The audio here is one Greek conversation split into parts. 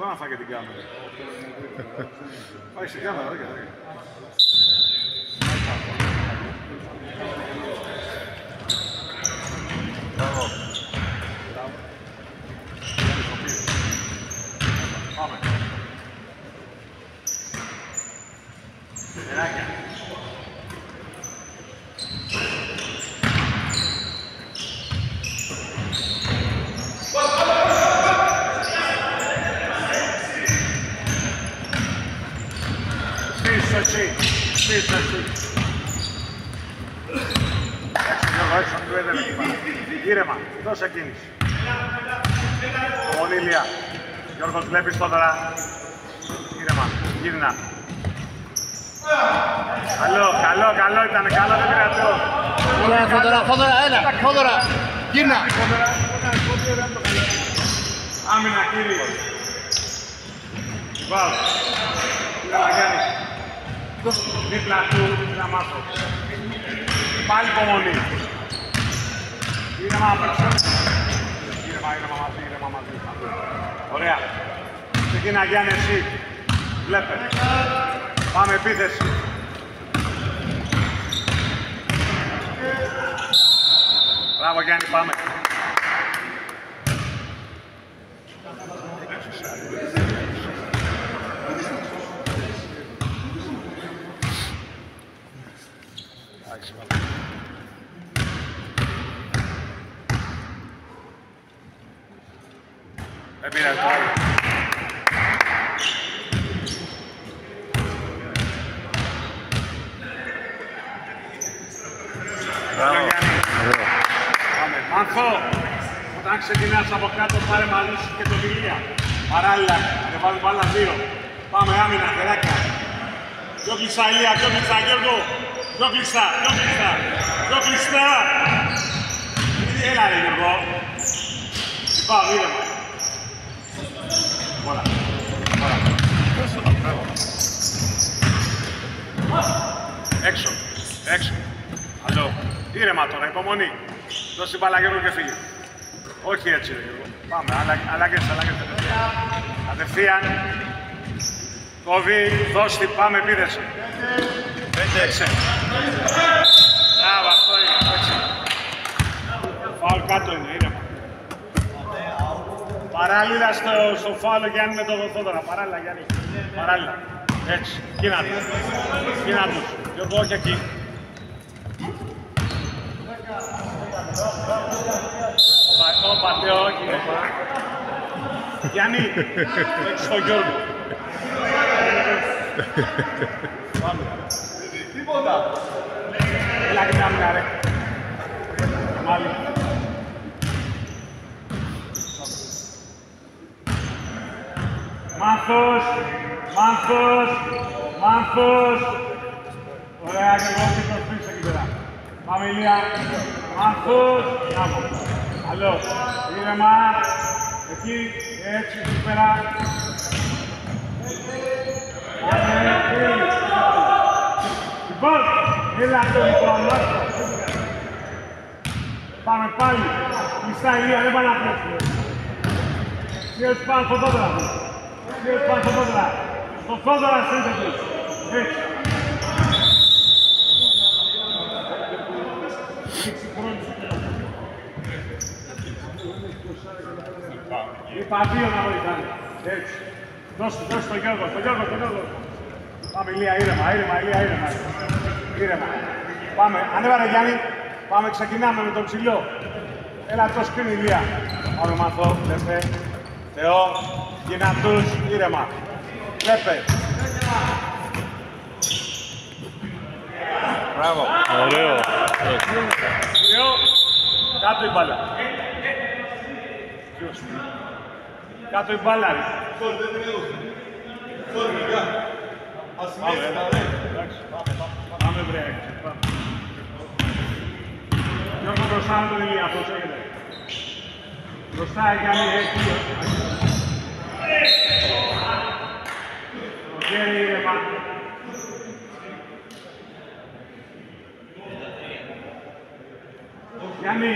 Τώρα να φάει και την κάμερα. Πάει στην κάμερα, δεν κάνει. Πάμε. Μεράκια. Πίσω εσύ. Έξω Γιώργο, έξω, μην του έδερε την πάρα. Ήρεμα, δώσε κίνηση. Πολύ Ηλία. Γιώργος βλέπεις το τώρα. Ήρεμα, γύρνα. Καλό ήταν, καλό δεν πειράζει. Θόδωρα, έλα, Θόδωρα, γύρνα. Άμυνα Κύριος. Πάω. Καλαγιάννη. Δίπλα του, να μάθω. Πάλι υπομονή. Ήρεμα απ' έξω. Ήρεμα μαζί. Ωραία. Ξεκίνα Γιάννη εσύ. Βλέπε. Πάμε επίθεση. Μπράβο Γιάννη, πάμε. Δεν πειράζει το άλλο. Πάμε. Μάνθο, όταν ξεκινάς από κάτω πάρε μαζί σου και το Ηλία. Παράλληλα, και βάλουμε άλλα δύο. Πάμε άμυνα, γεράκια. Πιο κλειστά Ηλία, πιο κλειστά Γιώργο. Πιο κλειστά. Έλα ρε Γιώργο. Πάμε, ήρεμα. Voilà. Έξω. Αλλό. Ήρεμα τώρα, υπομονή. Δώσε μπάλα Γιώργο και φύγε. Όχι έτσι ρε Γιώργο. Πάμε, αλλαγές. Κατευθείαν. Κόβει, δώστη, πάμε, επίδεση. 5-6. Μπράβο, αυτό είναι. Έτσι. Φάουλ κάτω είναι, ήρεμα. Παράλληλα στο φάουλο Γιάννη με τον Θόδωρα. Παράλληλα Γιάννη. Παράλληλα. Έτσι. Κοίνα τους. Γιώργο, όχι εκεί. Όπα, όχι. Γιάννη, έξω στο Γιώργο. Πάμε. Τίποτα. Έλα και μια μήνα ρε. Μάλι. Μάνθος. Ωραία, και εγώ και το σπίξω εκεί πέρα. Πάμε Ηλία. Μάνθος. Μπράβο. Καλό. Ήρεμα. Εκεί, έτσι, εκεί πέρα. Λοιπόν, έλα το λοιπόν. Πάμε πάλι. Κλειστά Ηλία, δεν πάνε να φρέσουμε. Σιές πάνω στο Θόδωρα. Στο Θόδωρα σύνδεσαι. Έτσι. Είπα δύο να βοηθάνε. Έτσι. Δώσε τον Γιώργο. Πάμε Ηλία, ήρεμα. Πάμε, ανέβανε Γιάννη. Πάμε, ξεκινάμε με τον ψηλό. Έλα το σκριν Ηλία. Πάμε Μάθο, βλέπε. Θεό, δυνατούς, ήρεμα. Βλέπε. Μπράβο. Ωραίο. Θεό, κάτω η μπάλα. Κάτω η μπάλα, ρε. Πάμε βρε. Γιώργο μπροστά με τον Ηλία, αυτός έγινε. Μπροστά Γιάννη, έτσι. Το χέρι ήρεμα. Γιάννη,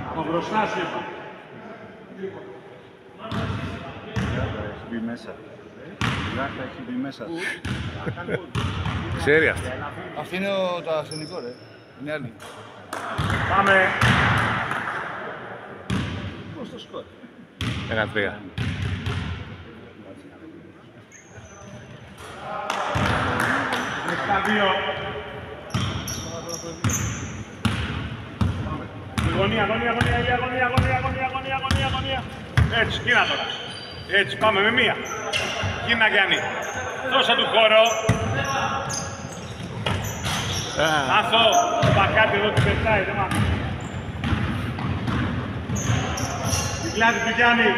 από μπροστά σου είπα. έχει μπει μέσα. Η Λάχτα έχει μπει μέσα. Ξέρει αυτό. Αυτή είναι το ασθενικό, ρε. Είναι άλλη. Πάμε. Πώς το σκορ. 1-3. Στα δύο. Γωνία. Έτσι, κοίνα τώρα. Έτσι, πάμε με μία. Κοίνα Γιάννη. Δώσε του χώρο. Άθο, μπακάτε εδώ την πετάει, δεν μάθει. Την πλάτη του Γιάννη.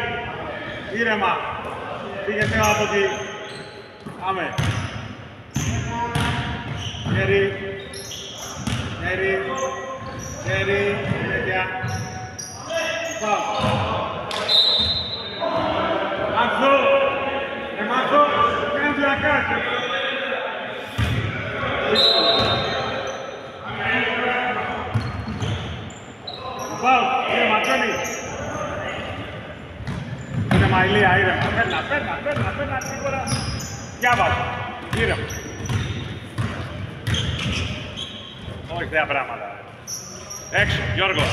Ήρεμα. Πήγε τέο από εκεί. Πάμε. Χέρι, συνέχεια. Πάω. Μάθω, κάνει πλακάκι. Πάω, ήρεμα, ήρεμα, Ηλία, ήρεμα. Παίρνα, σίγουρα. Διάβαζε, ήρεμα. Όχι θέα πράγματα. Έξω, Γιώργος.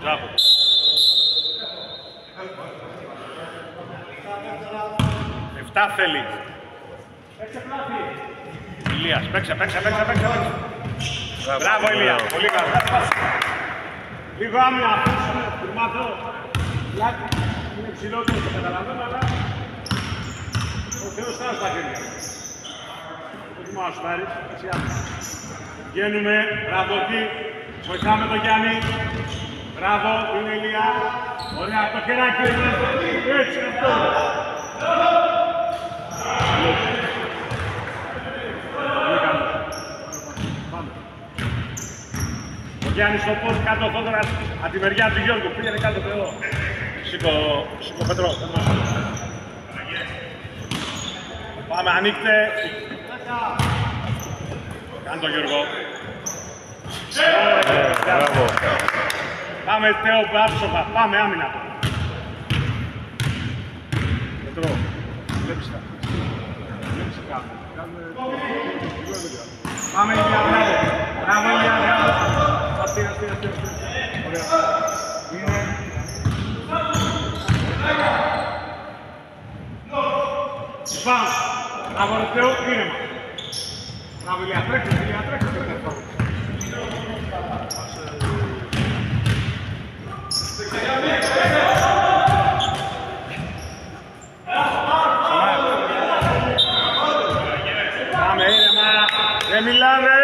Μπράβο. Εφτά θέλει. Ηλίας, παίξε. Μπράβο Ηλία, πολύ καλά. Λίγο άμυνα, τουρμάθω. Λάτι, είναι ψηλότερο, το καταλαβαίνω, αλλά ο Θεός θα στα χέρια. Προτιμάω να σου πάρεις, έτσι άμυνα. Βγαίνουμε, μπράβο εκεί, βοηθάμε τον Γιάννη. Μπράβο, είναι Ηλία. Ωραία, το χεράκι, έτσι αυτό. Ο Γιάννης στο πώς κάτω Θόδωρας από τη μεριά του Γιώργου. Πήγαινε κάτω Θεό. Σήκω Πετρό. Πάμε, ανοίχτε. Κάνε το Γιώργο. Μπράβο. Πάμε Θεό, άψογα. Πάμε άμυνα. Πετρό. Βλέπεις τα. Πάμε Ηλία, μπράβο Ηλία, μπράβο. Αυτή. Ωραία. Είναι. Πάμε. Μπράβο ρε Θεό, ήρεμα. Μπράβο Ηλία, τρέξτε. Πάμε ήρεμα. Δεν μιλάμε.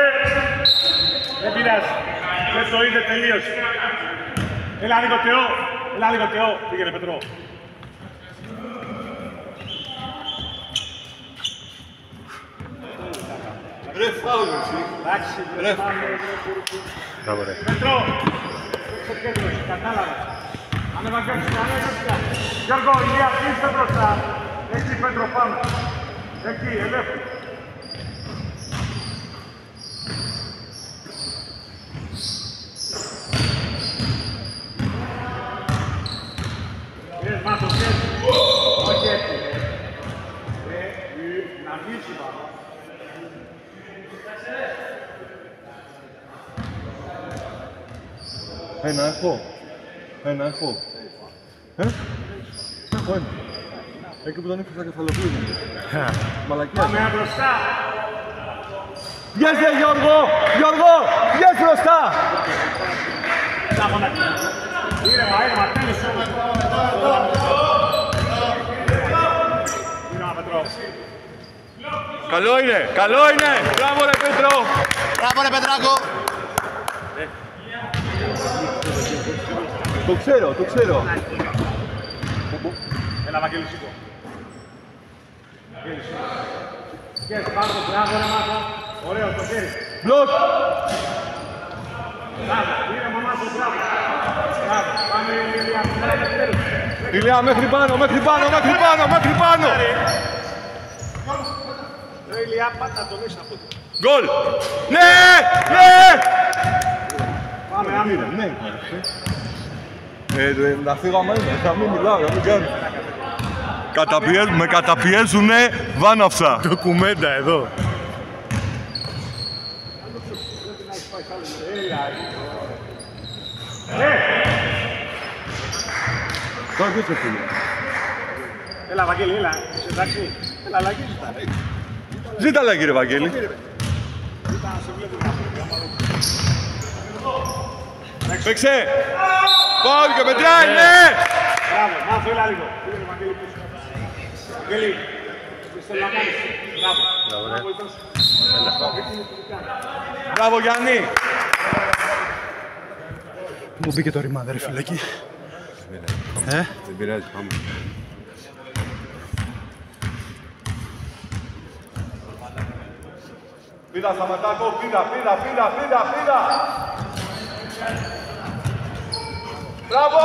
Δεν πειράζει. Δεν το είδε, τελείωσε. Έλα λίγο Θεό. Πήγαινε Πετρό. Ρε φάουλ εσύ. Εντάξει, ρε Μπράβο ρε. Πετρό. Κατάλαβα. Ανεβαγγέξτε. Γιώργο, Ηλία, κλείστε μπροστά. Εκεί Πέτρο πάμε. Εκεί, ελεύθερη. Μάτω, όχι έτσι. Να βγήσει πάνω. Ένα έχω. Έχω ένα. Εκεί που τον έφυγα κεφαλοποιούμε. Μαλακιά. Πάμε μπροστά. Βγες ρε Γιώργο! Βγες μπροστά! Ήρεμα, τέλειωσε. Ήρεμα, Πετρό. Καλό είναι! Μπράβο ρε Πέτρο! Μπράβο ρε Πετράκο. Το ξέρω. Έλα, Βαγγέλη, σήκω. Σκες, πάνω το μπράβο, ρε Μάθο. Ωραίο, το χέρι. Μπλοκ! Μπράβο, ήρεμα Μάθο, μπράβο. Μπράβο, πάμε Ηλία, Ηλία, μέχρι πάνω! Ρε Ηλία, πάτα τον ίσα από εδώ. Γκολ! Ναι! Πάμε, άμυνα. Ναι. Να φύγω αμέσως, θα μην μιλάω, να μην κάνω. Με καταπιέζουνε βάναυσα. Ντοκουμέντα εδώ. Τώρα τι είσαι φίλε. Έλα Βαγγέλη, έλα. Είσαι εντάξει. Έλα, αλλαγή ζητά. Ζήτα αλλαγή ρε Βαγγέλη. Παίξε! Πάω και μετράει, ναι! Μπράβο, μάθω, έλα λίγο. Πήγαινε Βαγγέλη πίσω. Βαγγέλη, θέλω να κάνεις. Μπράβο. Μπράβο Γιάννη! Μου μπήκε το ρημάδι ρε φιλέκι. Δεν πειράζει, πάμε. Πίδα Σταματάκο, πίδα. Μπράβο!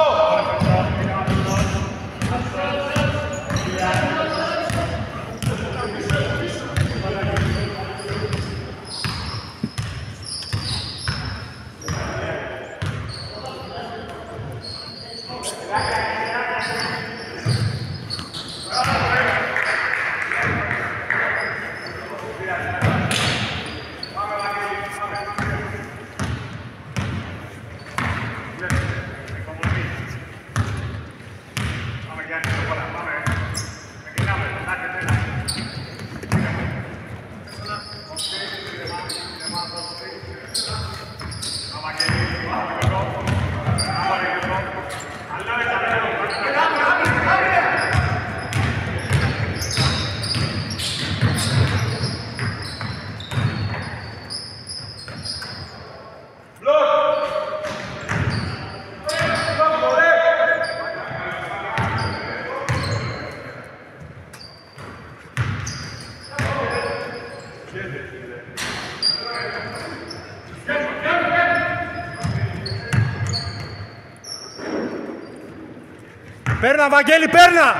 Παίρνα Βαγγέλη, παίρνα!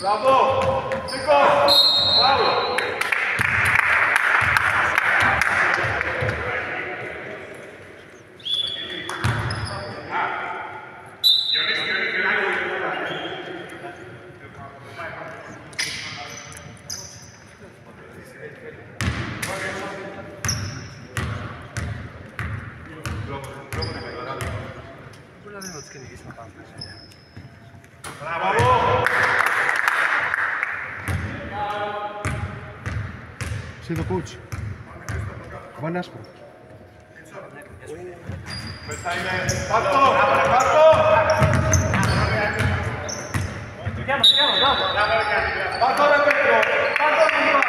Μπράβο! Σήκω! Μπράβο! Είσαι το coach. Βάλε άσπρο. Μέσα είναι. Πάρτο! Πάρτο! Πάρτο ρε Πέτρο! Πάρτο ρε Πέτρο!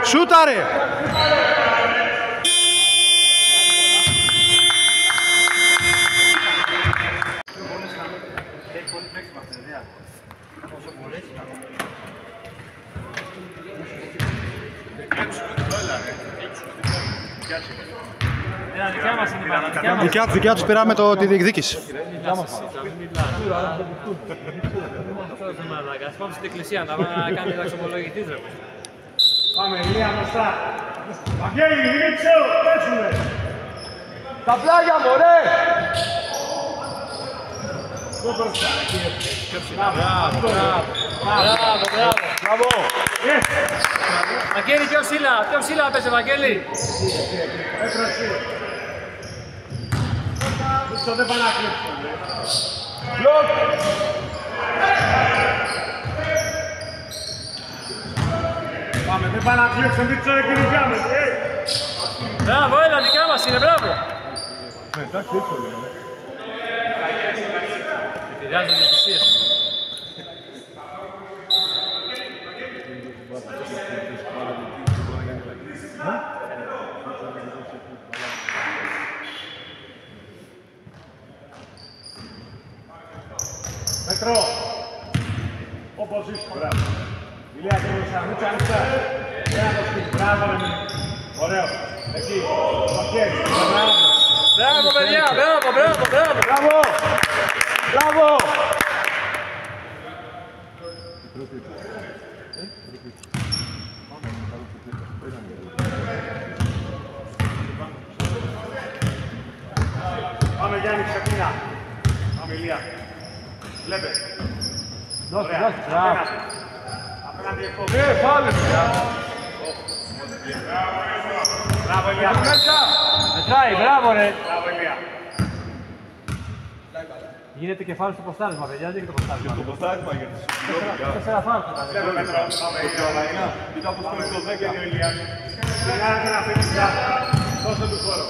Σούταρε! Δικιά τους πήραμε τη διεκδίκηση. Πάμε στην εκκλησία να κάνει δαξιολογητής ρε. Πάμε, Ηλία μπροστά. Βαγγέλη, Δημήτρη, παίξουμε. Τα πλάγια μωρέ! Μπράβο. Βαγγέλη, ποιο σύλλα πέσε, Βαγγέλη. Έτρεψε. Ούτσο δεν πάνε να κλείψουν. Μπλοκ! Πάμε να κλείψουμε δίτσο ρε κυνηγάμε. Μπράβο, έλα, δικά μας είναι, μπράβο. Εντάξει, εύκολο είναι. Επηρεάζουν τις διαιτησίες. Μέτρο. Όπως είσαι, μπράβο. Ηλία και μπροστά, μούτσα, μούτσα. Ένα το σπίτι, μπράβο ρε μήνυ. Ωραίο. Εκεί, το χέρι, μπράβο. Μπράβο, παιδιά, μπράβο, μπράβο, μπράβο. Μπράβο. Μπράβο. Πάμε Γιάννη, ξεκινά. Πάμε Ηλία. Βλέπε. Δώσε, δώσε, μπράβο. Απέναντι εκπόδι. Πάλι. Μπράβο Ηλία. Μετράει, μπράβο ρε. Μπράβο Ηλία. Γίνεται κεφάλι στο ποστάρισμα, παιδιά, δεν είναι το ποστάρισμα. Το ποστάρισμα για τις συλλογικά. 4 φάρτα. Βλέπε Μέτρο. Πάμε Ηλία. Κοίτα πως παίζει το 10. Είναι ο Ηλίας. Συνάδελφε να φύγεις πια. Δώσε του χώρο.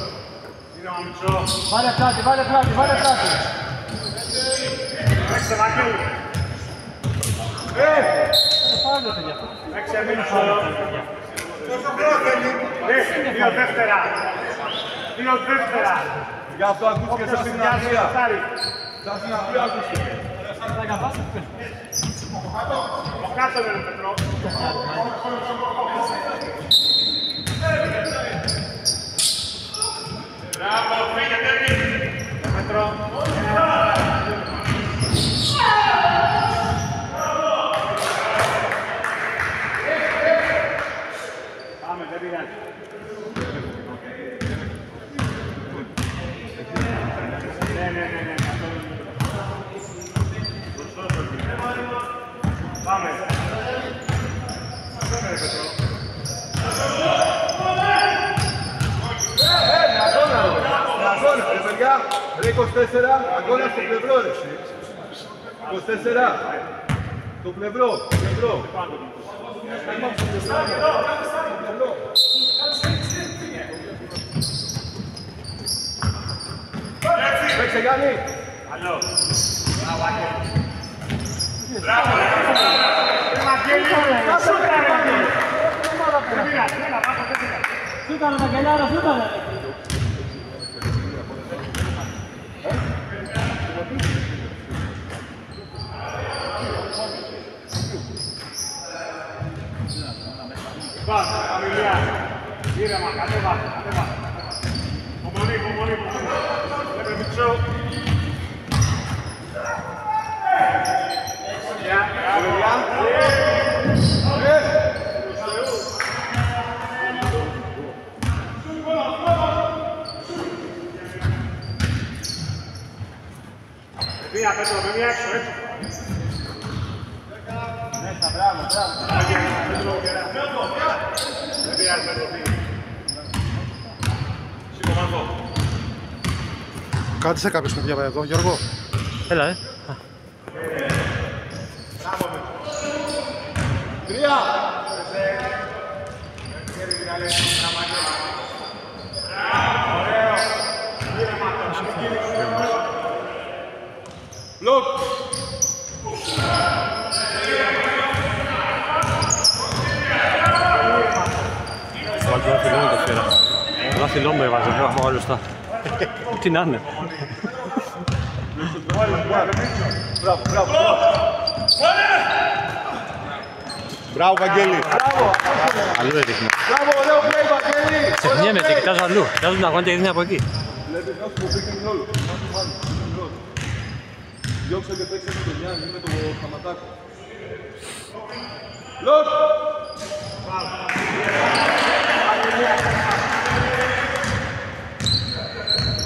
Είναι ο Αμιτσό. Βάλε πλάτη, βάλε πλάτη, βάλε πλάτη. Έξε Βαγγέλη. Πάρε παιδιά. Έξε Μίτσο. Δύο δεύτερα. Δύο δεύτερα. Γι' αυτό ακούστηκε σαν στην Αγία. Σαν στην Αγία ακούστηκε. Θα καθάσεις, πες. Το κάτω με τον Πετρό. Μπράβο, φύγετε Πετρό. Πάμε, δεν πειράζει. Ναι. Πάμε. Αγώνα, ρε παιδιά. Ρε 24, αγώνα στο πλευρό ρε. 24. Το πλευρό. Παίξε Γιάννη. Αλλό. Μπράβο, Αγγέλη. Μπράβο, Αγγέλη. Δεν πειράζει, έλα, πάμε, δεν πειράζει. Σούτανε τα κελάρα, σούτανε. Πάμε, Αμιλιά. Ήρεμα, κατέβα. Υπομονή. Βλέπε Μιτσό. Μία, Πέτρο, με μία έξω, έτσι. Μέσα, μπράβο. Δεν πειράζει, Πέτρο, πήγε. Σηκωμαθώ. Κάτσε κάποιος παιδιά εδώ, Γιώργο. Έλα, Τρία. Μπλοκ. Βάλτε ένα φιλό με το σφαίρα. Ένα φιλό με έβαζε, δεν έχω άλλο στα. Τι να είναι. Μπράβο. Μπράβο, Βαγγέλη. Αλλού έδειχνε. Μπράβο, ωραίο play, Βαγγέλη. Ξεχνιέμαι και κοιτάζω αλλού. Κοιτάζω την αγώνα και δείχνει από εκεί. Βλέπεις να σου πω πήκε όλο. Διώξε και παίξε με τον Γιάννη με το Χαματάκο. Λοκ.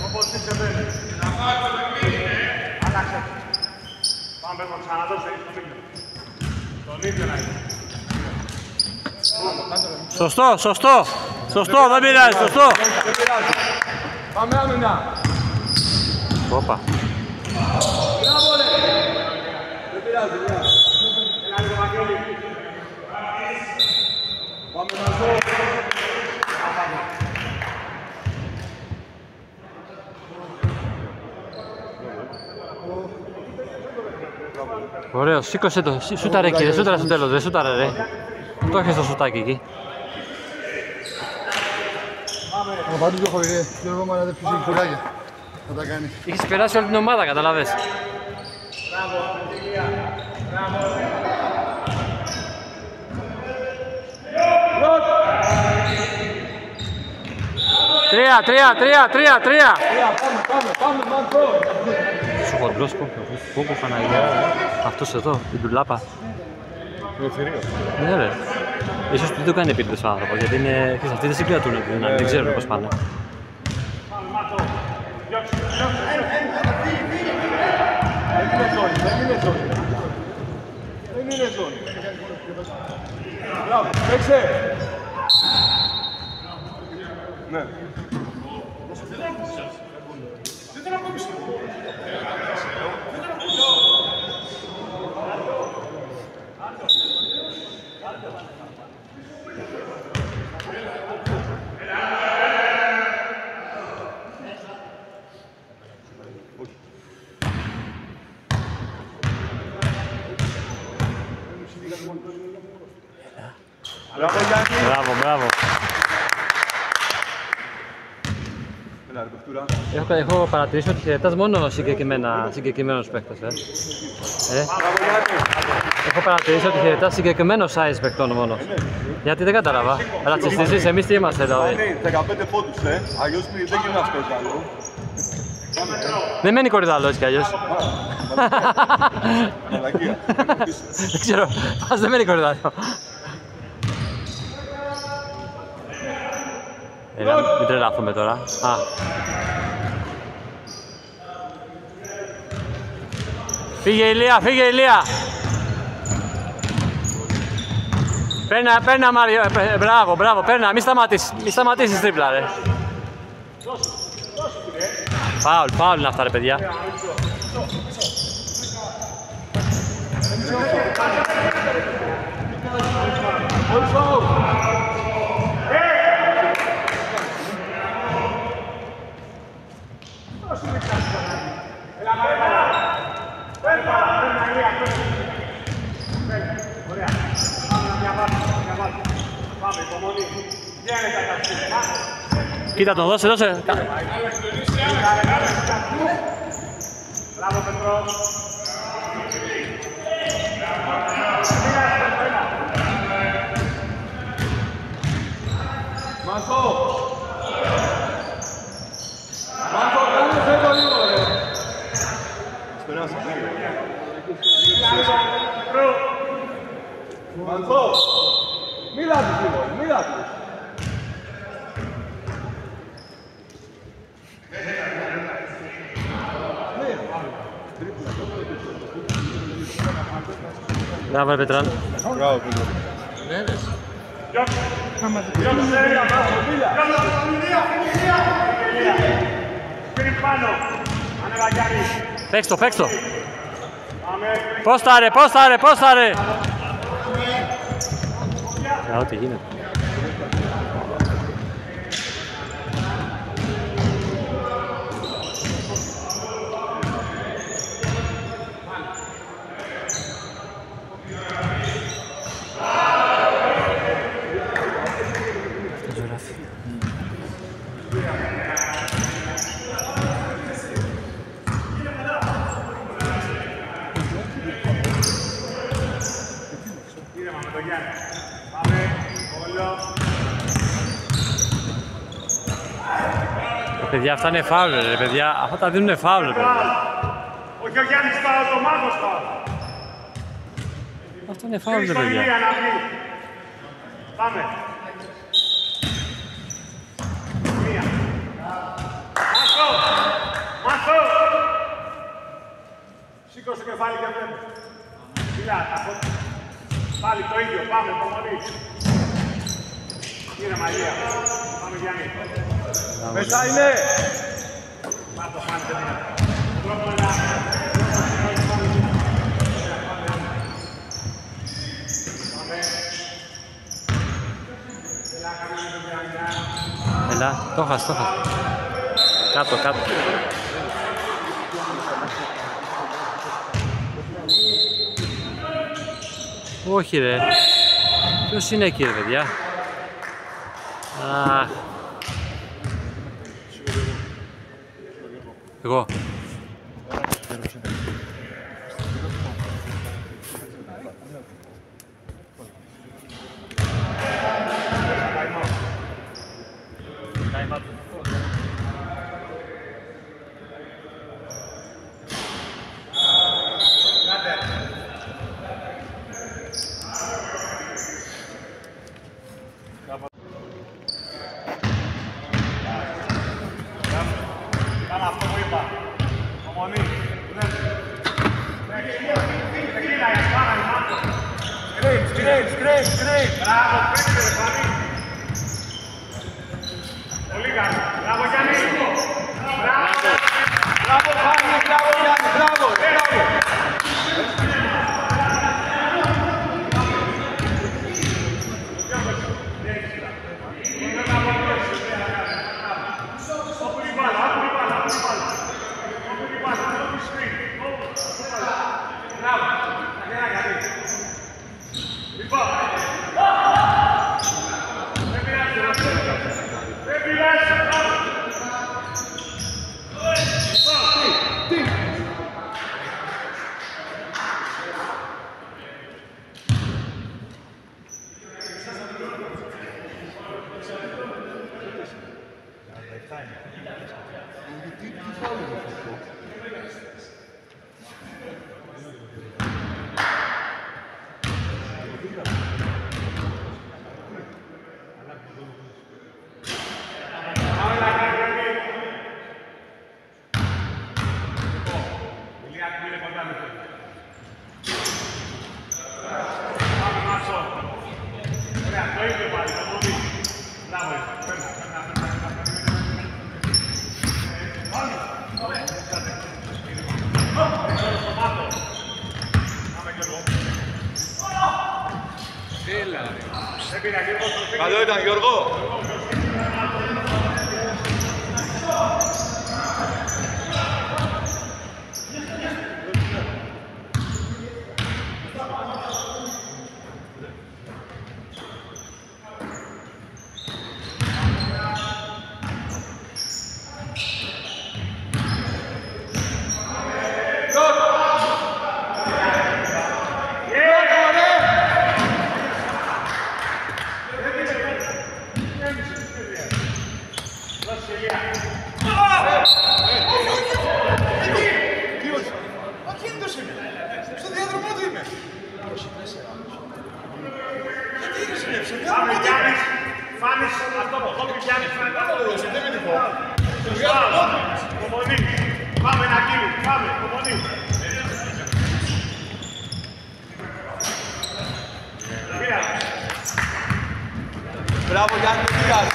Όπως είσαι μπαίνει. Άλλαξε. Πάμε να ξαναδώσει τον ίδιο να είναι. Σωστό, δεν πειράζει, σωστό. Δεν πειράζει. Πάμε άμυνα. Όπα. Μπράβο ρε. Δεν πειράζει, Έλα λίγο Βαγγέλη. Πάμε να Ωραίο, σήκωσε το. Σούταρε κύριε, σούταρε στο τέλος, δεν σούταρε ρε. Το έχεις το σουτάκι εκεί. Ο Παντούς το έχω ρε, Γιώργο μου, αλλά δεν ψήσει φουλάκια. Θα τα κάνει. Έχεις περάσει όλη την ομάδα, καταλάβες. Τρία. Πάμε, Μάνθο. Σου χοντρός, πού Παναγία. Αυτός εδώ, η ντουλάπα. Ναι ρε. Ίσως δεν το κάνει επίτηδες ο άνθρωπος, γιατί είναι... Αυτοί δεν συγκρατούν, δεν ξέρουν πώς πάνε. Δεν είναι ζώνη. Μπράβο, παίξε. Ναι. Μπράβο. Έχω παρατηρήσει ότι χαιρετάς μόνο συγκεκριμένους παίκτες. Έχω παρατηρήσει ότι χαιρετάς συγκεκριμένο size παικτών μόνο. Γιατί δεν κατάλαβα. Ρατσιστής, εμείς τι είμαστε δηλαδή. 15 πόντους, αλλιώς δεν γυρνάς κορυδάλο. Δεν μένει κορυδάλο έτσι κι αλλιώς. Μαλακία. Δεν ξέρω, πας δεν μένει κορυδάλο. Μην τρελάθουμε τώρα. Φύγε Ηλία! Παίρνα Μάριο, μπράβο, παίρνα, μη σταματήσεις τρίπλα ρε. Φάουλ είναι αυτά ρε παιδιά. Κοίτα τον, δώσε. Μπράβο Πετρό. Μάνθο, κάνε το λίγο ρε. Σπεράσει. Μάνθο, μίλα τους λίγο, μίλα τους. Μπράβο Πετράν. Μπράβο Πετράν. Παίξ' το. Πόσταρε. Ό,τι γίνεται. Παιδιά, αυτά είναι φάουλ, ρε παιδιά. Αυτά τα δίνουν φάουλ, ρε παιδιά. Όχι ο Γιάννης φάουλ, το Μάγος φάουλ. Αυτό είναι φάουλ, ρε παιδιά. Πάμε. Μία. Μάσο. Σήκω στο κεφάλι και βλέπω. Φιλιά, πάλι το ίδιο, πάμε, υπομονή. Κύριε Μαγεία, πάμε Γιάννη. Μέσα είναι! Πάρ' το φάνηκε δυνατά. Έλα, το χας. Κάτω. Όχι ρε. Ποιος είναι εκεί ρε παιδιά? Αχ. Εγώ. Κάνε αυτό που είπα. Ομονή. Σκριν. Μπράβο, πέστε ρε Φάνη. Πολύ καλή. Μπράβο Γιάννη. Μπράβο Φάνη, μπράβο Γιάννη, μπράβο. Καλό ήταν Γιώργο. Μπράβο Γιάννη, τι κάνεις.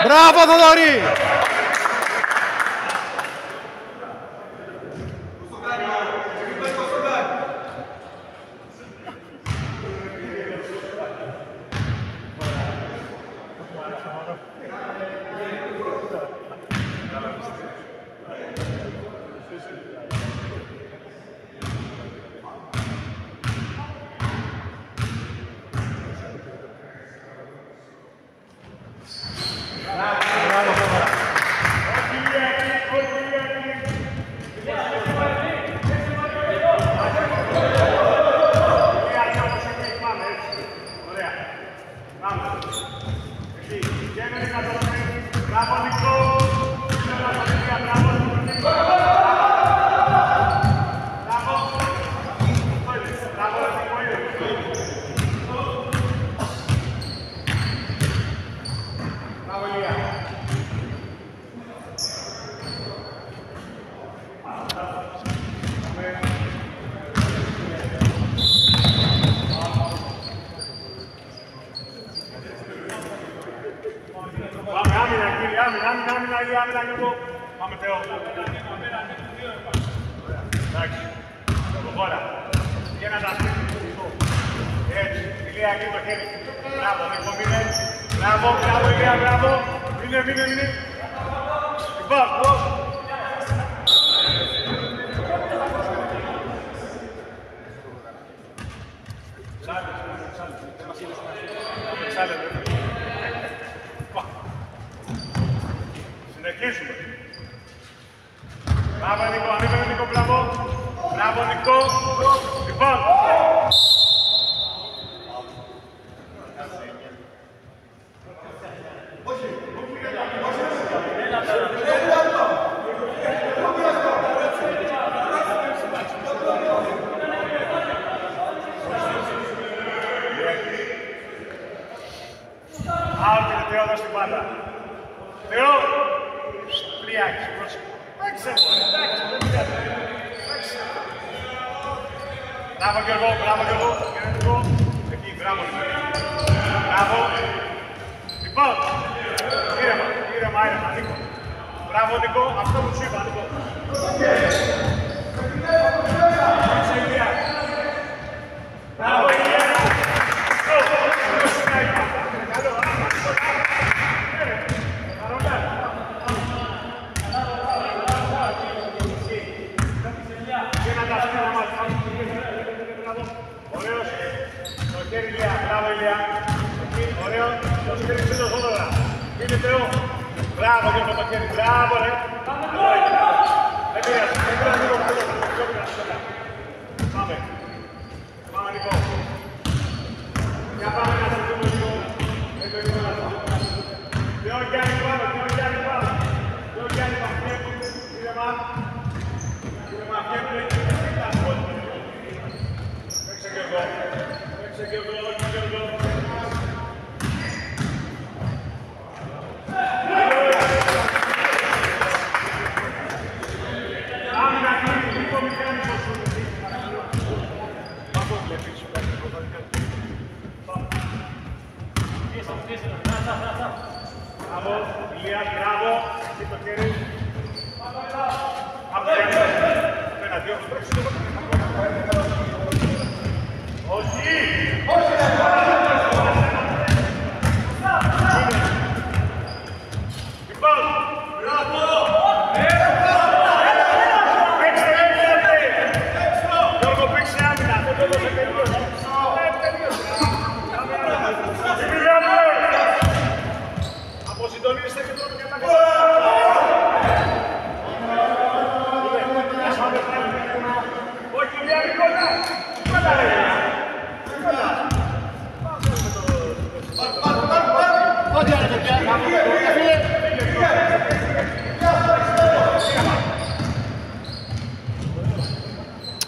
Μπράβο Θοδωρή! Ωραία. Πάμε. Εκεί. Και έμενε κατώτερη. Μπράβο, Νικό. Μπράβο, Νικό. Άμυνα και εγώ. Πάμε Θεό. Εντάξει. Προχώρα. Και να τα στείλει. Έτσι. Ηλία εκεί το χέρι. Μπράβο, Νίκο, μείνε. Μπράβο, μπράβο, Ηλία, μπράβο. Μείνε. Λοιπόν, συνεχίζουμε. Μπράβο Νίκο, ανέβαινε Νίκο, μπράβο. Μπράβο Νίκο. Λοιπόν. Άουτ Θεό, δώσ' την μπάλα. Θεό. Τριάκι, πρόσεχε. Παίξε, εντάξει, δεν πειράζει. Παίξε. Μπράβο Γιώργο, εκεί, μπράβο. Μπράβο. Λοιπόν, ήρεμα, Νίκο. Μπράβο Νίκο, αυτό που σου είπα, Νίκο. Παίξε, Ηλία. Μπράβο, Ηλία. Ωραίος, το χέρι Ηλία, μπράβο Ηλία. Εκεί, ωραίο, το χέρι πίσω σώδωρα. Είναι Θεό. Μπράβο και το χέρι, μπράβο ρε. Δεν πειράζει, λίγο καλό. Πάμε. Πάμε Νικό. Για πάμε να σας δούμε λίγο. Θεό Γιάννη πάνω, Θεό Γιάννη πάνω. Θεό Γιάννη πάνω, ήρεμα, βγαίνουν. Παίξε και εγώ. Άμυνα κλείνει, λίγο μηχάνικος. Πάμε, βλέπεις, μπράβο, Ηλία, μπράβο, εκεί το χέρι. Ένα, δύο, όχι! Λοιπόν, μπράβο! Παίξτε, Γιώργο, παίξε άμυνα, δεν το δώσε τελείως. Αποσυντονίζεστε και τρώμε και τα κομμάτια. Όχι, Ηλία, Νικόλα! Πάντα λέει!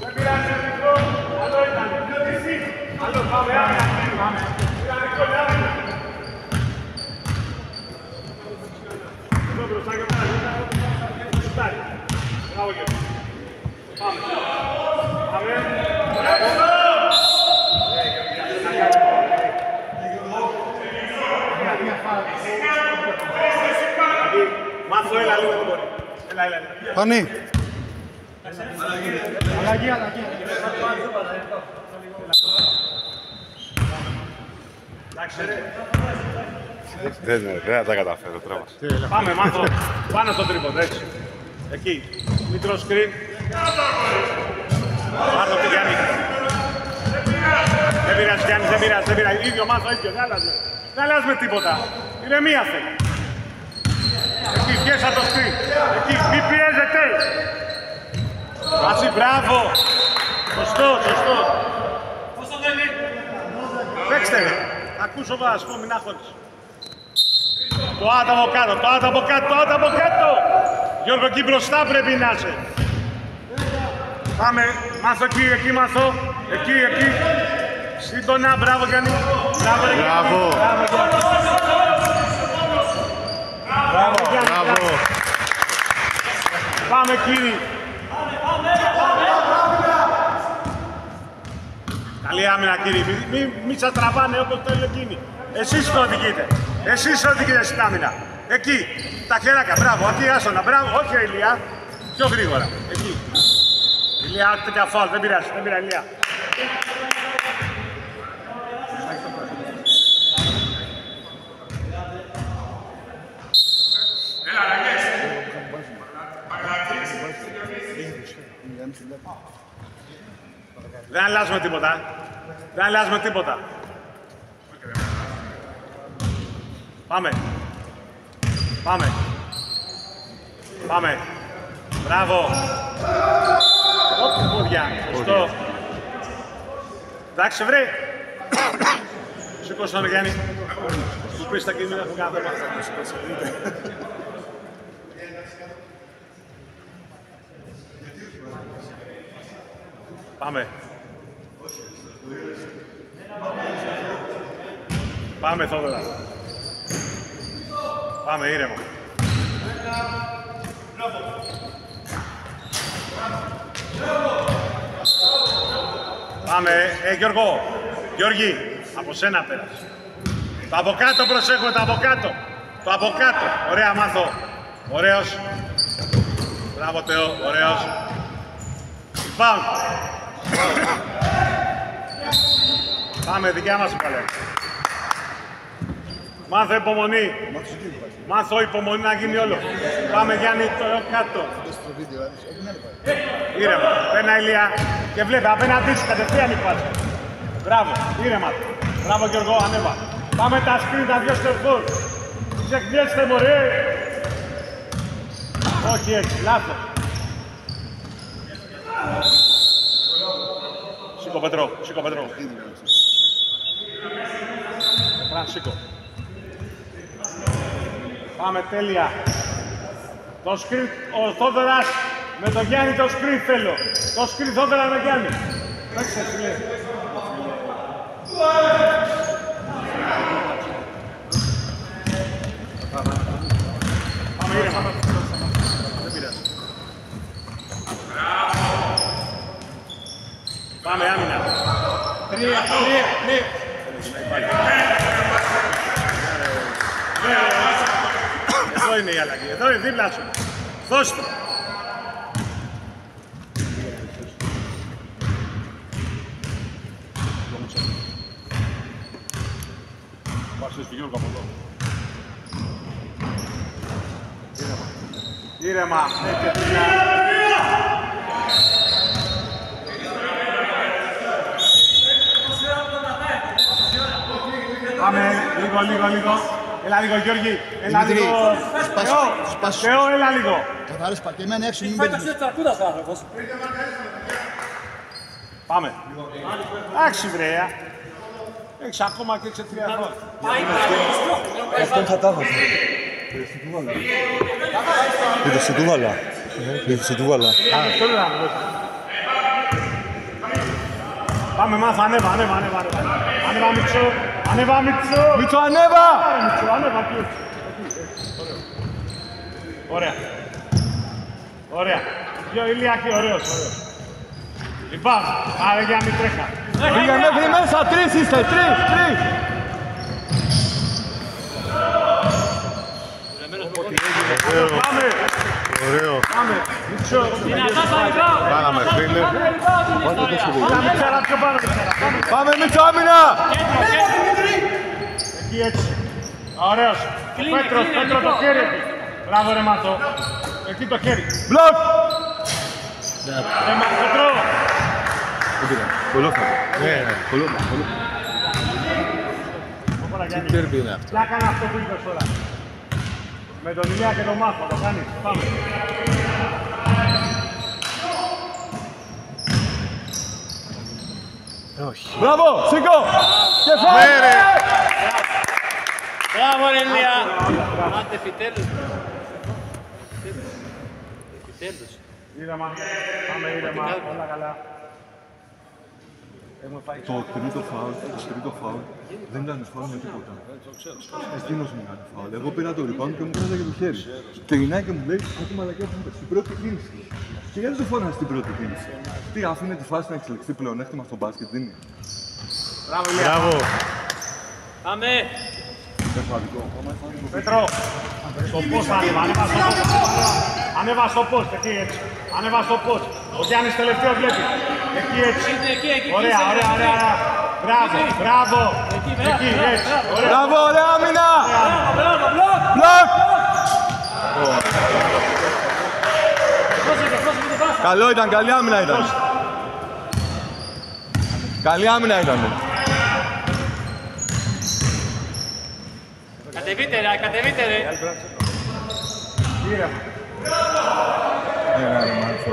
Δεν πειράζει, Νικό. Άλλο ήταν. Άλλο, πάμε, άμυνα. Ήταν Νικό, άμυνα. Εδώ μπροστά και πέρα. Σουτάρι. Μπράβο, Γιώργο. Πάμε. Πάμε. Μπράβο. Μάθω, έλα λίγο, δεν μπορεί. Έλα. Πανί. Αλλαγή. Εντάξει, ρε. Δεν τα καταφέρω, τράβας. Πάμε, Μάθω. Πάνω στο τρίποντο, έτσι. Εκεί. Μικρό σκριν. Πάρ' το Γιάννη. Δεν πειράζει, Γιάννη, δεν πειράζει. Ίδιο Μάθω, ίδιο. Δεν αλλάζουμε τίποτα. Ηρεμία θέλει. Εκεί, πιέσα το σκριν. Εκεί, μη πιέζετε. Μαζί, μπράβο. Σωστό. Παίξτε, ρε. Ακούσω βάσκο, μην αγχώνεις. Το άτο από κάτω, το άτο από κάτω, το άτο από κάτω. Γιώργο, εκεί μπροστά πρέπει να είσαι. Πάμε, μάθω εκεί, εκεί μάθω. Εκεί, εκεί. Σύντονα, μπράβο Γιάννη. Μπράβο, ρε Γιάννη. Μπράβο, Γιάννη. Πάμε κύριοι. Καλή άμυνα κύριοι. Μη σας τραβάνε όπως θέλουν εκείνοι. Εσείς το οδηγείτε. Εσείς το οδηγείτε στην άμυνα. Εκεί. Τα χεράκια. Μπράβο. Εκεί άσονα. Μπράβο. Όχι ρε Ηλία. Πιο γρήγορα. Εκεί. Ηλία, άκουτε και αφάλ. Δεν πειράζει. Δεν πειράζει Ηλία. Δεν αλλάζουμε τίποτα. Δεν αλλάζουμε τίποτα. Πάμε. Πάμε. Πάμε. Μπράβο. Όπου πόδια. Σωστό. Εντάξει βρε. Σηκώσου τον Γιάννη. Του πεις τα κίνητα που κάθε Πάμε. Πάμε Θόδωρα. Πάμε ήρεμα. Πάμε, Γιώργο. Γιώργη, από σένα πέρασε. Το από κάτω προσέχουμε, το από κάτω. Το από κάτω. Ωραία μάθω. Ωραίος. Μπράβο Θεό, ωραίος. Πάμε. Πάμε, δικιά μας παλέ. Μάθω υπομονή. Μάθω υπομονή να γίνει όλο. Πάμε Γιάννη, το κάτω. Ήρεμα, παίρνα Ηλία και βλέπει απέναντί σου κατευθείαν υπάρχει. Μπράβο, ήρεμα. Μπράβο Γιώργο, ανέβα. Πάμε τα σκριν, τα δυο στερφόρ. Ξεκνιέστε μωρέ. Όχι έτσι, λάθος. Σήκω Πετρό, σήκω Πετρό. Σήκω. Πάμε τέλεια. Το σκριν, ο Θόδωρας με τον Γιάννη το σκριν θέλω. Το σκριν Θόδωρα με Γιάννη. Παίξε φίλε. Πάμε ήρεμα. Δεν πειράζει. Πάμε άμυνα. Τρία. Εδώ είναι η αλλαγή. Εδώ είναι δίπλα σου. Δώστε. Πάσε στο Γιώργο από εδώ. Ήρεμα. Πάμε, λίγο. Έλα λίγο Γιώργη, έλα λίγο. Θεό, έλα λίγο. Καθάρες πατημένα έξω, μην μπαίνεις. Πάμε. Εντάξει βρέα. Έχεις ακόμα και 6-3 χρόνια. Αυτόν θα τα έβαζε. Δεν σε του βάλα. Πάμε μάθα, ανέβα. Ανέβα Μίτσο. Ανέβα Μίτσο. Μίτσο, ανέβα! Ανέβα πιο. Ωραία. Δυο Ηλιακή, ωραίος. Λοιπόν, άρα για μην τρέχα. Πήγε μέχρι μέσα, 3 είστε, 3. Πάμε. Ωραίο. Πάμε. Μίτσο. Πάγαμε φίλε. Πάμε Μίτσο, άμυνα! Εκεί έτσι. Ωραίος. Πέτρο το χέρι εκεί. Μπράβο ρε Μάθο. Εκεί το χέρι. Μπλοκ! Ρε Πέτρο. Κολόφα. Ναι, κολόφα. Τι τέρπι είναι αυτό. Να κάνω αυτό που είπες τώρα. Με τον Ηλιά και τον Μάθο, το κάνεις. Πάμε. Όχι. Μπράβο, σήκω! Κεφάλι! Άντε επιτέλους. Επιτέλους. Ήρεμα. Πάμε ήρεμα. Όλα καλά. Το τρίτο φάουλ δεν ήταν φάουλ με τίποτα. Εκείνος μου κάνει φάουλ. Εγώ πήρα το rebound και μου κράταγε το χέρι. Και γυρνάει και μου λέει: «Ό,τι μαλακιά που είπες στην πρώτη κίνηση». Και γιατί δεν το φώνασε στην πρώτη κίνηση? Τι άφηνε τη φάση να εξελιχθεί πλεονέκτημα στο μπάσκετ, δίνει. Μπράβο. Πάμε. Πέτρο, στο post ανέβα, ανέβα στο post, εκεί έτσι. Ανέβα στο post. Ο Γιάννης τελευταίο βλέπει. Εκεί έτσι. Ωραία, ωραία, ωραία. Μπράβο, μπράβο. Εκεί, έτσι. Μπράβο, ωραία άμυνα! Μπράβο, μπλοκ. Μπλοκ! Καλό ήταν, καλή άμυνα ήταν. Καλή άμυνα ήταν. Κατεβείτε ρε, κατεβείτε ρε.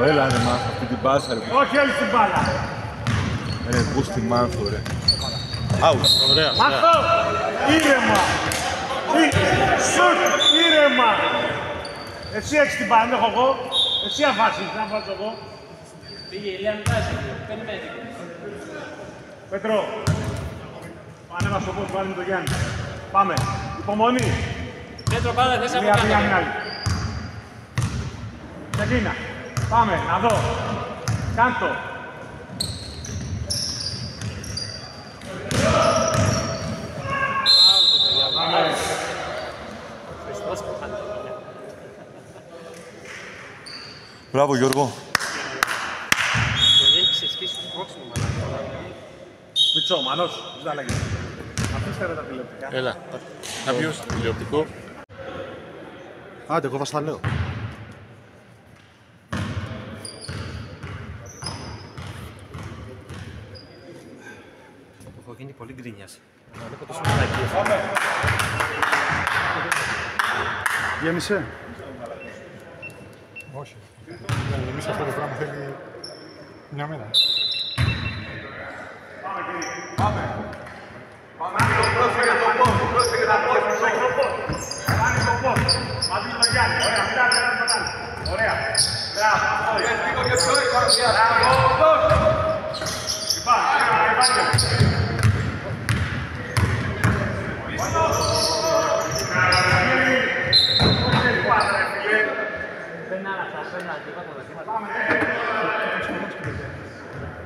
Έλα ρε Μάνθο, αυτή την πάσα ρε. Όχι όλη την μπάλα. Ρε, πού στη Μάνθο ρε. Άουτ. Ωραία. Μάθω, ήρεμα. Σουτ, ήρεμα. Εσύ έχεις την μπάλα, δεν έχω εγώ. Εσύ αφάσεις, δεν αφάσω εγώ. Πήγε η Ηλία μου τάση, περιμένει. Πέτρο, ανέβα στο post, βάλει με τον Γιάννη. Πάμε, υπομονή. Πέτρο πάντα θες από Μία κάτω. άλλη. Ξεκίνα. Πάμε, να δω. Κάντο. Μπράβο Γιώργο. Τον έχει ξεσκίσει το πρόξιμο μάλλον. Μητσό, Μανός, δεν τα λέγεις. Αφήστε ρε τα τηλεοπτικά. Έλα. Να πιω τηλεοπτικό. Άντε, εγώ θα λέω. Έχω γίνει πολύ γκρίνιας. Να βλέπω τόσο μαλακίες. Γέμισε. Όχι. Εμείς αυτό το πράγμα θέλει μια μέρα.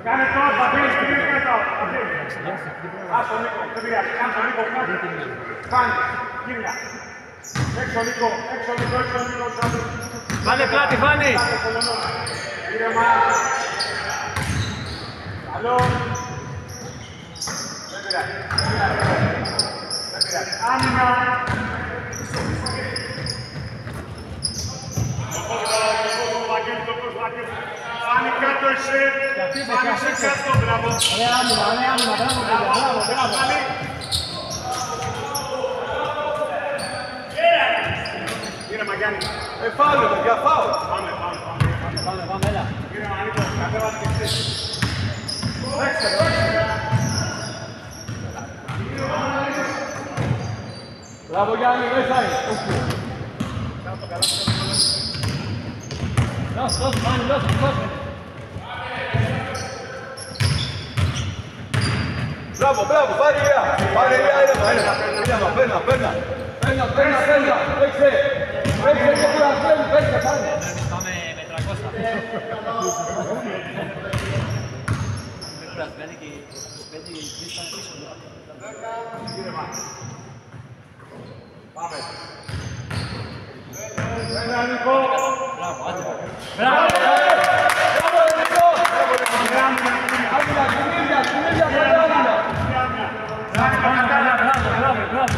Κάνε τώρα, θα πήρες και πήρες τώρα. Ας τον Νίκο, δεν πειράζει. Κάνε τον Νίκο, κάνει. Κύρια. Έξω Νίκο, έξω Νίκο, έξω Νίκο. Φάνε πλάτη, φάνε. Ήρεμα. Καλό. Δεν πειράζει. Δεν πειράζει. Άμυνα. Το κόσμο, Βαγγέλη. Φάνη κάτω εσύ. Φάνη σε κάτω, μπράβο. Ωραία άμυνα, μπράβο, μπράβο. Ήρεμα Γιάννη. Φάουλ, για φάουλ. Πάμε, έλα. Ήρεμα Νίκο, κατέβασε και εσύ. Παίξτε. Μπράβο Γιάννη, μέσα είναι. Δώσε, πάνε, δώσε. Μπράβο, μπράβο, πάρε Ηλία. Πάρε Ηλία, ήρεμα. Παίρνα. Παίξε και κουρασμένοι, παίξε, πάνε. Πάμε με 300. Με κουρασμένοι και 25 πίσω. Πάμε. Έλα Νίκο. Μπράβο, άντε. Μπράβο, Νίκο. Άμυνα, συνήθεια, Μπράβο.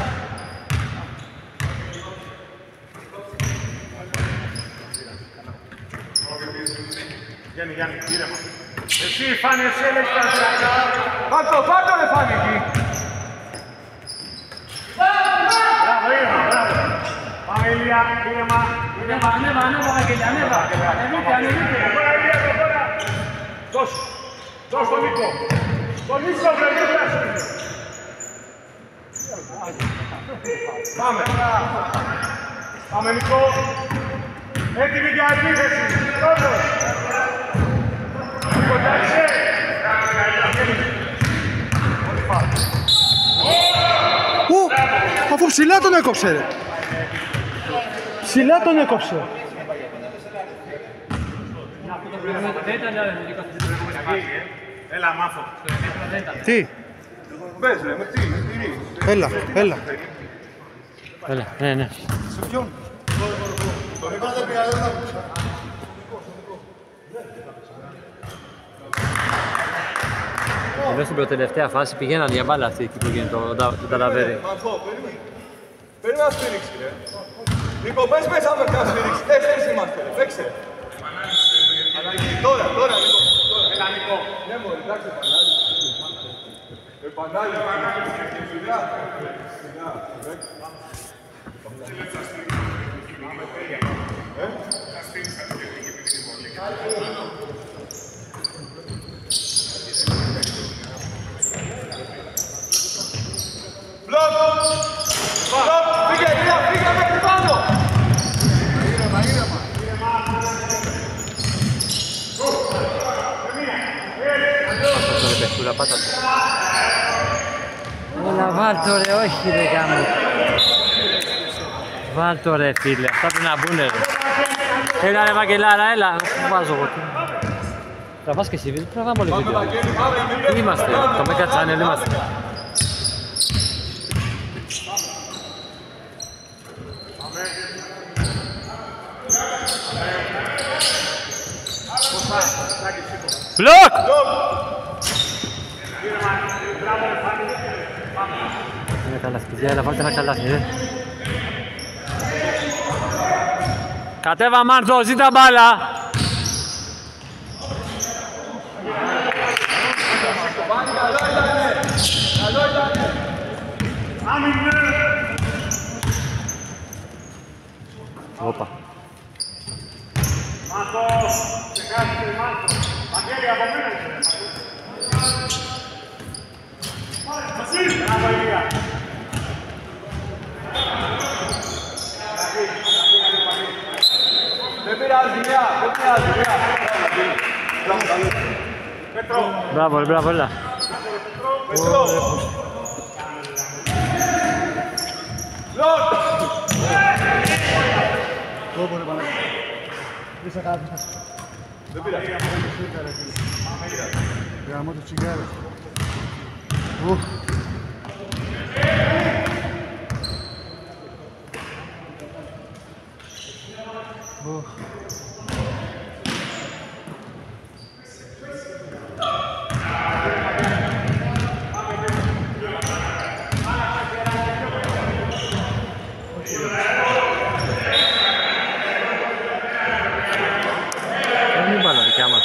Γιάννη, ήρεμα. Εσύ, Φάνη, εσύ έλεγες τα ζευγάρια. Πάρτο ρε Φάνη εκεί. Μπράβο, ήρεμα, μπράβο. Πάμε Ηλία, ήρεμα. Ανέβα, Βαγγέλη, ανέβα. Ανεβείτε. Τώρα Ηλία, τώρα. Δώσ' τον Νίκο. Τον Νίκο, βρε, δεν Πάμε. Πάμε Νικό. Έτοιμοι για επίθεση. Πρώτος. Κοντάξε. Αφού ψηλά τον έκοψε ρε. Ψηλά τον έκοψε. Έλα μάθω. Τι. Πες ρε, με τι. Έλα. Έλα, ναι. Σε ποιον. Εδώ στην προτελευταία φάση πηγαίναν για μπάλα αυτή που γίνεται το Ταλαβέρι. Πρέπει να σφύριξει ρε. Νίκο, πες μέσα με ποια σφύριξη. 4 είμαστε ρε, παίξε. Τώρα, Νίκο. Έλα Νικό. Ναι μωρέ, εντάξει, Πανάγι. Σιγά. Φύγε μέχρι πάνω! Έλα βάλ' το ρε, όχι ρε γάμο. Βάλ' το ρε φίλε, αυτά πρέπει να μπουνε ρε. Έλα ρε Βαγγελάρα, έλα, βάζω εγώ. Τραβάς και εσύ βίντεο, τραβάμε όλοι βίντεο. Πού είμαστε, το Mega Channel είμαστε. Μπλοκ! Είναι καλά παιδιά, έλα βάλτε ένα καλάθι, ρε. Κατέβα Μάρθο, ζήτα μπάλα! Όπα. Μάθος, ξεχάσετε Μάθος. Βαγγέλη, από μένα είσαι. Μπράβο, Ηλία. Δεν πειράζει, Ηλία. Πέτρο. Μπράβο, έλα. Πέτρο. Κόμπο ρε Παναγία. Είσαι κάτι. Δεν πειράζει. Γαμώ το τσιγάρο. Μην πάνε δικιά μας.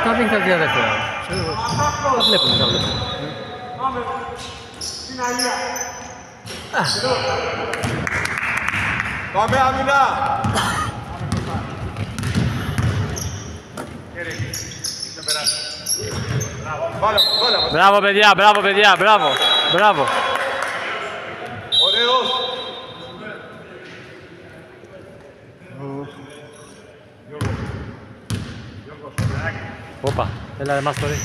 Τα δείχνει τα δεύτερα. Τα βλέπουμε. Πάμε. Στην Αγία. Πάμε άμυνα. Μπράβο παιδιά, μπράβο. Ωραίος. Όπα, έλα ρε Μάστορη.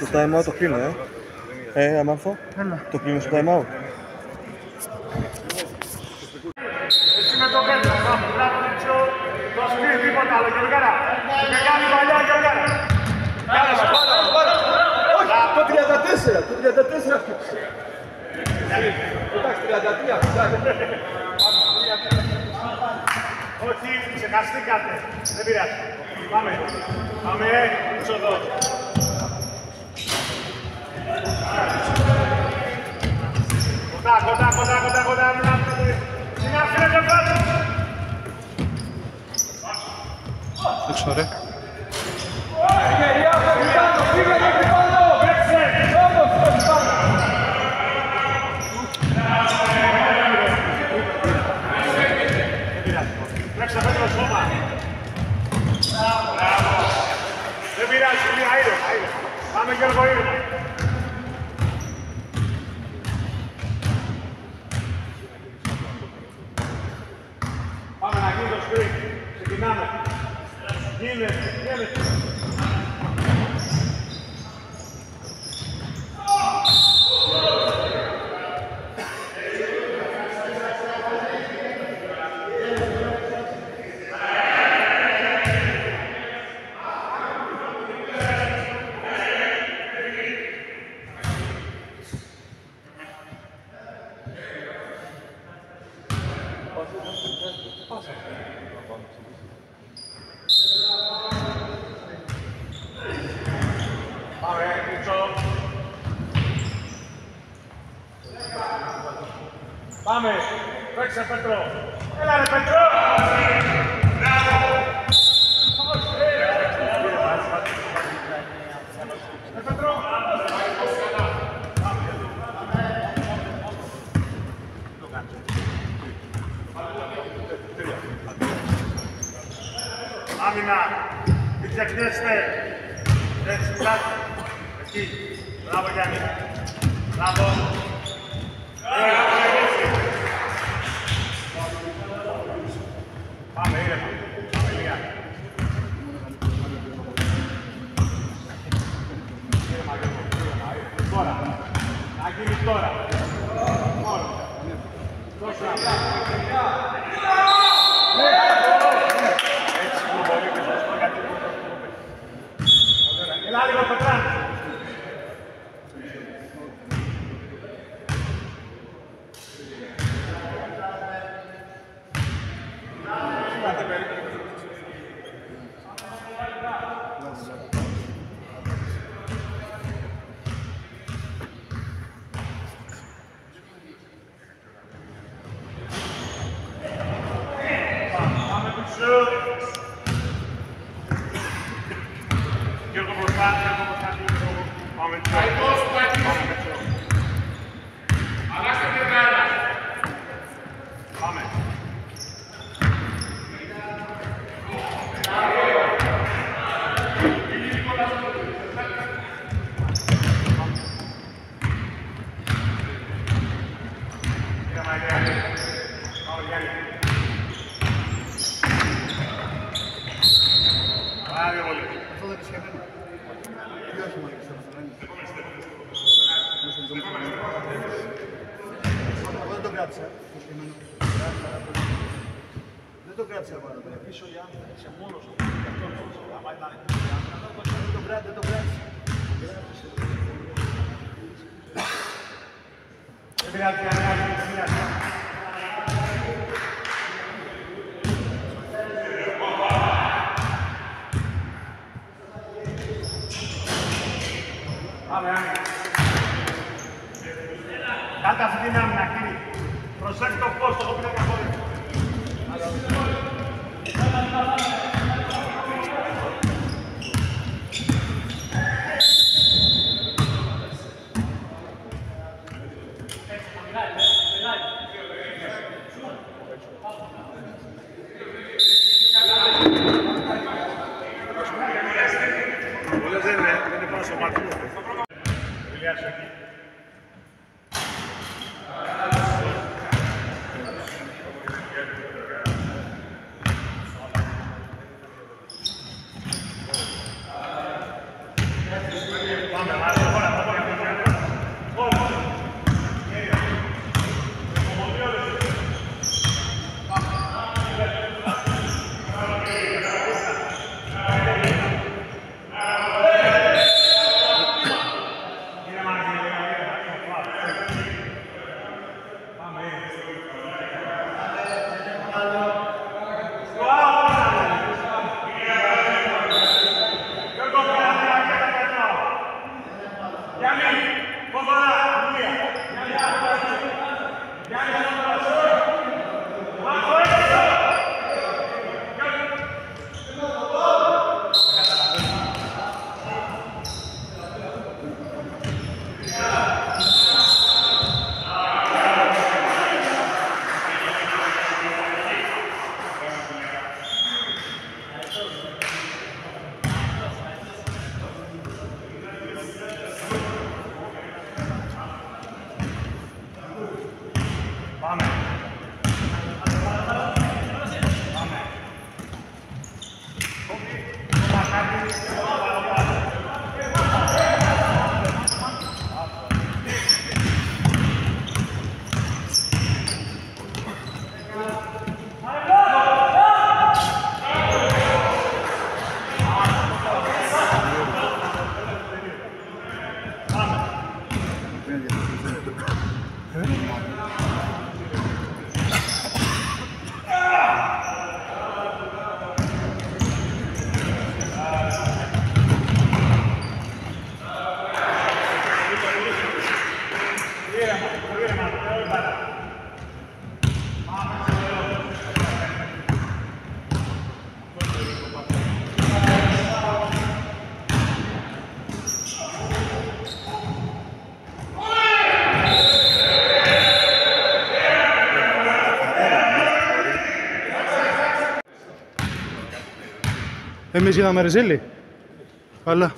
Το time out το κλείνω, Αμάρθο. Το κλείνω στο time out. Εσύ με το πέντρο, πάμε, μπράβο Μίτσο. Το σπίτι, τίποτα άλλο, Γεωργάρα. Μεγάλη παλιά, Γεωργάρα. Όχι, το 34, το 34 χτύπησε. Εντάξει, 33 χτύπησε. Όχι, ξεχαστήκατε. Δεν πειράζει. Πάμε. Πάμε, Μίτσο εδώ. Κοντά, μην άφηνε. Μην άφηνε το κάτω. Έξω, ρε. Τρέξε πέτρο σώμα. Δεν πειράζει, είναι αήρε. Πάμε Γιώργο ήρεμα. Πάμε να γίνει το σκριν. Ξεκινάμε. Γίνεται. Πάμε, Μίτσο. Πάμε, παίξε Πέτρο. Έλα ρε Πέτρο. Μπράβο. Πέτρο. Άμυνα, μην ξεχνιέστε. Έτσι, κάτω. Εκεί. Μπράβο Γιάννη. Μπράβο. Πάμε ήρεμα. Πάμε λίγα. Ήρεμα Γιώργο. Τώρα. Να γίνει τώρα. Μόνο. Δώσε απλά. Έτσι που μπορεί και σωστό γιατί έλα λίγο Πετράν. Πάμε πίσω. Γιώργο μπροστά, πάμε πίσω. Αλλάξτε την πέρα. Πάμε. Αυτό δεν είναι σχεδόν. Ή όχι μόνο ξέρω αυτό, δεν είναι. Εγώ δεν το κράτησα, το σχημένο. Δεν το κράτησα πάνω, πίσω οι άνθρωποι, είσαι μόνος σου. Δεν το κράτησα. Δεν πειράζει, δεν πειράζει. Πάμε, Άννη. Κάτω αυτή την άμυνα, κύριε. Προσέξτε το φως, το έχω πει να καθόλου. Δεν είναι πάνω στο μάτι. Ηλιάσου εκεί. Πάμε, Εμείς γίναμε ρεζίλοι. Καλά.